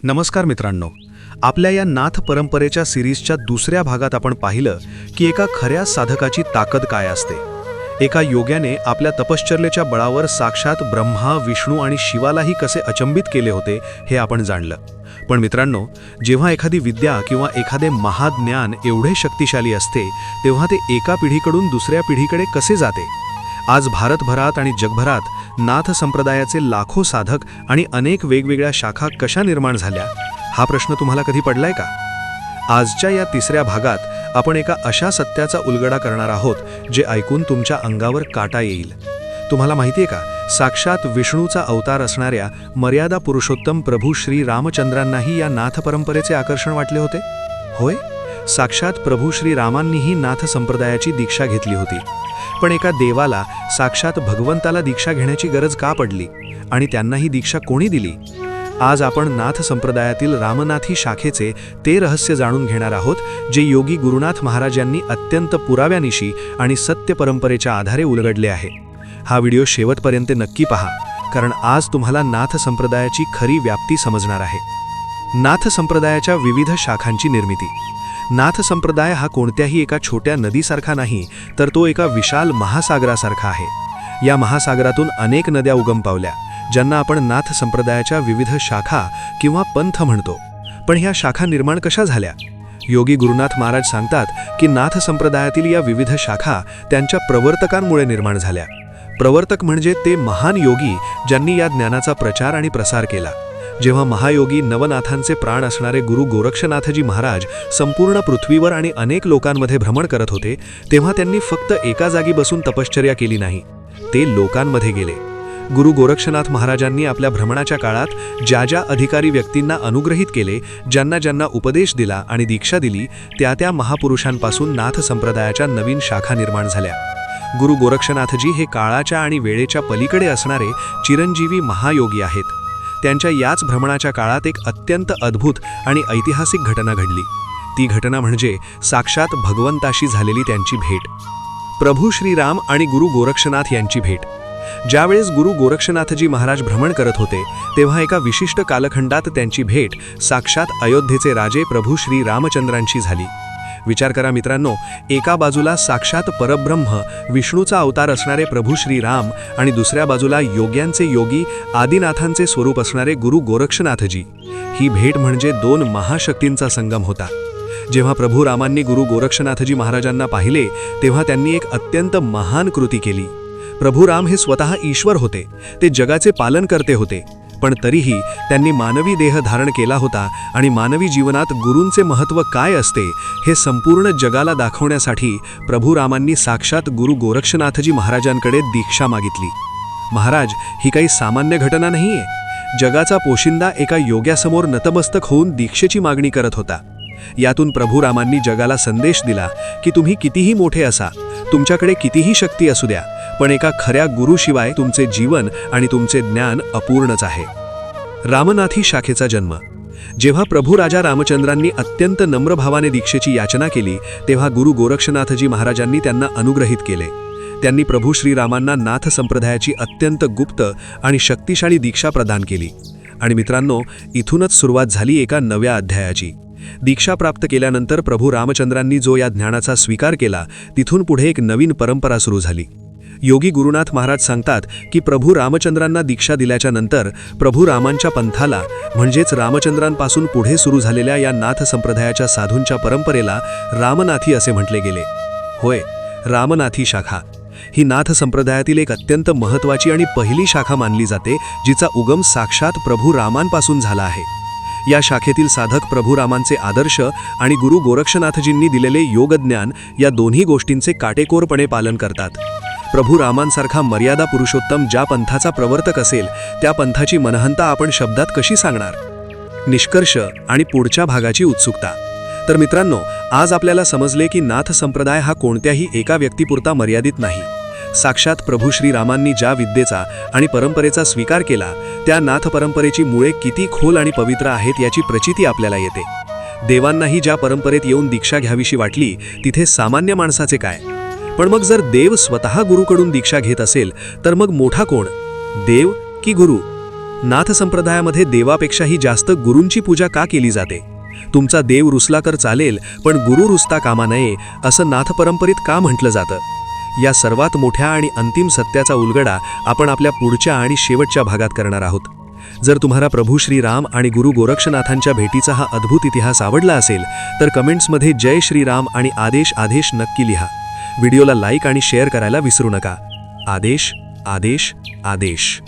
नमस्कार मित्रांनो, आपल्या या नाथ परंपरेच्या सिरीजच्या दुसऱ्या भागात आपण पाहिलं की एका खऱ्या साधकाची ताकद काय असते. एका योग्याने आपल्या तपश्चर्येच्या बळावर साक्षात ब्रह्मा, विष्णू आणि शिवालाही कसे अचंबित केले होते हे आपण जाणलं. पण मित्रांनो, जेव्हा एखादी विद्या किंवा एखादे महाज्ञान एवढे शक्तिशाली असते तेव्हा ते एका पिढीकडून दुसऱ्या पिढीकडे कसे जाते. आज भारतभरात आणि जगभरात नाथ संप्रदायाचे लाखो साधक आणि अनेक वेगवेगळ्या शाखा कशा निर्माण झाल्या, हा प्रश्न तुम्हाला कधी पडलाय का? आजच्या या तिसऱ्या भागात आपण एका अशा सत्याचा उलगडा करणार आहोत जे ऐकून तुमच्या अंगावर काटा येईल. तुम्हाला माहितीये का, साक्षात विष्णूचा अवतार असणाऱ्या मर्यादा पुरुषोत्तम प्रभू श्री रामचंद्रांनाही या नाथ परंपरेचे आकर्षण वाटले होते. होय, साक्षात प्रभू श्री रामांनीही नाथ संप्रदायाची दीक्षा घेतली होती. पण एका देवाला, साक्षात भगवंताला दीक्षा घेण्याची गरज का पडली आणि त्यांना ही दीक्षा कोणी दिली? आज आपण नाथ संप्रदायातील रामनाथी शाखेचे ते रहस्य जाणून घेणार आहोत जे योगी गुरुनाथ महाराज यांनी अत्यंत पुराव्यानिशी आणि सत्य परंपरेच्या आधारे उलगडले आहे. हा व्हिडिओ शेवटपर्यंत नक्की पहा, कारण आज तुम्हाला नाथ संप्रदायाची खरी व्याप्ती समजणार आहे. नाथ संप्रदायाच्या विविध शाखांची निर्मिती. नाथ संप्रदाय हा कोणत्याही एका छोट्या नदीसारखा नाही, तर तो एका विशाल महासागरासारखा आहे. या महासागरातून अनेक नद्या उगम पावल्या, ज्यांना आपण नाथ संप्रदायाच्या विविध शाखा किंवा पंथ म्हणतो. पण ह्या शाखा निर्माण कशा झाल्या? योगी गुरुनाथ महाराज सांगतात की नाथ संप्रदायातील या विविध शाखा त्यांच्या प्रवर्तकांमुळे निर्माण झाल्या. प्रवर्तक म्हणजे ते महान योगी ज्यांनी या ज्ञानाचा प्रचार आणि प्रसार केला. जेव्हा महायोगी नवनाथांचे प्राण असणारे गुरु गोरक्षनाथजी महाराज संपूर्ण पृथ्वीवर आणि अनेक लोकांमध्ये भ्रमण करत होते, तेव्हा त्यांनी फक्त एका जागी बसून तपश्चर्या केली नाही, ते लोकांमध्ये गेले. गुरु गोरक्षनाथ महाराजांनी आपल्या भ्रमणाच्या काळात ज्या ज्या अधिकारी व्यक्तींना अनुग्रहित केले, ज्यांना ज्यांना उपदेश दिला आणि दीक्षा दिली, त्या महापुरुषांपासून नाथ संप्रदायाच्या नवीन शाखा निर्माण झाल्या. गुरु गोरक्षनाथजी हे काळाच्या आणि वेळेच्या पलीकडे असणारे चिरंजीवी महायोगी आहेत. त्यांच्या याच भ्रमणाच्या काळात एक अत्यंत अद्भुत आणि ऐतिहासिक घटना घडली. ती घटना म्हणजे साक्षात भगवंताशी झालेली त्यांची भेट. प्रभू श्रीराम आणि गुरु गोरक्षनाथ यांची भेट. ज्यावेळेस गुरु गोरक्षनाथजी महाराज भ्रमण करत होते, तेव्हा एका विशिष्ट कालखंडात त्यांची भेट साक्षात अयोध्येचे राजे प्रभू श्री रामचंद्रांशी झाली. विचार करा मित्रांनो, एका बाजूला साक्षात परब्रह्म विष्णूचा अवतार असणारे प्रभू श्रीराम आणि दुसऱ्या बाजूला योग्यांचे योगी आदिनाथांचे स्वरूप असणारे गुरु गोरक्षनाथजी. ही भेट म्हणजे दोन महाशक्तींचा संगम होता. जेव्हा प्रभू रामांनी गुरु गोरक्षनाथजी महाराजांना पाहिले, तेव्हा त्यांनी एक अत्यंत महान कृती केली. प्रभू राम हे स्वतः ईश्वर होते, ते जगाचे पालन करते होते, पण तरीही त्यांनी मानवी देह धारण केला होता आणि मानवी जीवनात गुरूंचे महत्त्व काय असते हे संपूर्ण जगाला दाखवण्यासाठी प्रभू रामांनी साक्षात गुरु गोरक्षनाथजी महाराजांकडे दीक्षा मागितली. महाराज, ही काही सामान्य घटना नाहीये. जगाचा पोशिंदा एका योग्यासमोर नतमस्तक होऊन दीक्षेची मागणी करत होता. यातून प्रभू रामांनी जगाला संदेश दिला की तुम्ही कितीही मोठे असा, तुमच्याकडे कितीही शक्ती असू द्या, पण एका खऱ्या गुरुशिवाय तुमचे जीवन आणि तुमचे ज्ञान अपूर्णच आहे. रामनाथी शाखेचा जन्म. जेव्हा प्रभू राजा रामचंद्रांनी अत्यंत नम्र भावाने दीक्षेची याचना केली, तेव्हा गुरु गोरक्षनाथजी महाराजांनी त्यांना अनुग्रहित केले. त्यांनी प्रभू श्रीरामांना नाथ संप्रदायाची अत्यंत गुप्त आणि शक्तिशाली दीक्षा प्रदान केली. आणि मित्रांनो, इथूनच सुरुवात झाली एका नव्या अध्यायाची. दीक्षा प्राप्त केल्यानंतर प्रभू रामचंद्रांनी जो या ज्ञानाचा स्वीकार केला, तिथून पुढे एक नवीन परंपरा सुरू झाली. योगी गुरुनाथ महाराज सांगतात की प्रभू रामचंद्रांना दीक्षा दिल्याच्या नंतर प्रभू रामांच्या पंथाला, म्हणजेच रामचंद्रांपासून पुढे सुरू झालेल्या या नाथ संप्रदायाच्या साधूंच्या परंपरेला रामनाथी असे म्हटले गेले. होय, रामनाथी शाखा ही नाथ संप्रदायातील एक अत्यंत महत्त्वाची आणि पहिली शाखा मानली जाते, जिचा उगम साक्षात प्रभू रामांपासून झाला आहे. या शाखेतील साधक प्रभू रामांचे आदर्श आणि गुरु गोरक्षनाथजींनी दिलेले योगज्ञान या दोन्ही गोष्टींचे काटेकोरपणे पालन करतात. प्रभू रामांसारखा मर्यादा पुरुषोत्तम ज्या पंथाचा प्रवर्तक असेल, त्या पंथाची मनहंता आपण शब्दात कशी सांगणार? निष्कर्ष आणि पुढच्या भागाची उत्सुकता. तर मित्रांनो, आज आपल्याला समजले की नाथ संप्रदाय हा कोणत्याही एका व्यक्तीपुरता मर्यादित नाही. साक्षात प्रभू श्रीरामांनी ज्या विद्येचा आणि परंपरेचा स्वीकार केला, त्या नाथ परंपरेची मुळे किती खोल आणि पवित्र आहेत याची प्रचिती आपल्याला येते. देवांनाही ज्या परंपरेत येऊन दीक्षा घ्यावीशी वाटली, तिथे सामान्य माणसाचे काय? पण मग जर देव स्वतः गुरुकडून दीक्षा घेत असेल, तर मग मोठा कोण, देव की गुरु? नाथ संप्रदायामध्ये देवापेक्षाही जास्त गुरूंची पूजा का केली जाते? तुमचा देव रुसला तर चालेल, पण गुरु रुसता कामा नये असं नाथ परंपरेत का म्हटलं जातं? या सर्वात मोठ्या आणि अंतिम सत्याचा उलगडा आपण आपल्या पुढच्या आणि शेवटच्या भागात करणार आहोत. जर तुम्हाला प्रभू श्रीराम आणि गुरु गोरक्षनाथांच्या भेटीचा हा अद्भुत इतिहास आवडला असेल तर कमेंट्समध्ये जय श्रीराम आणि आदेश आदेश नक्की लिहा. व्हिडिओला लाईक आणि शेअर करायला विसरू नका. आदेश आदेश आदेश.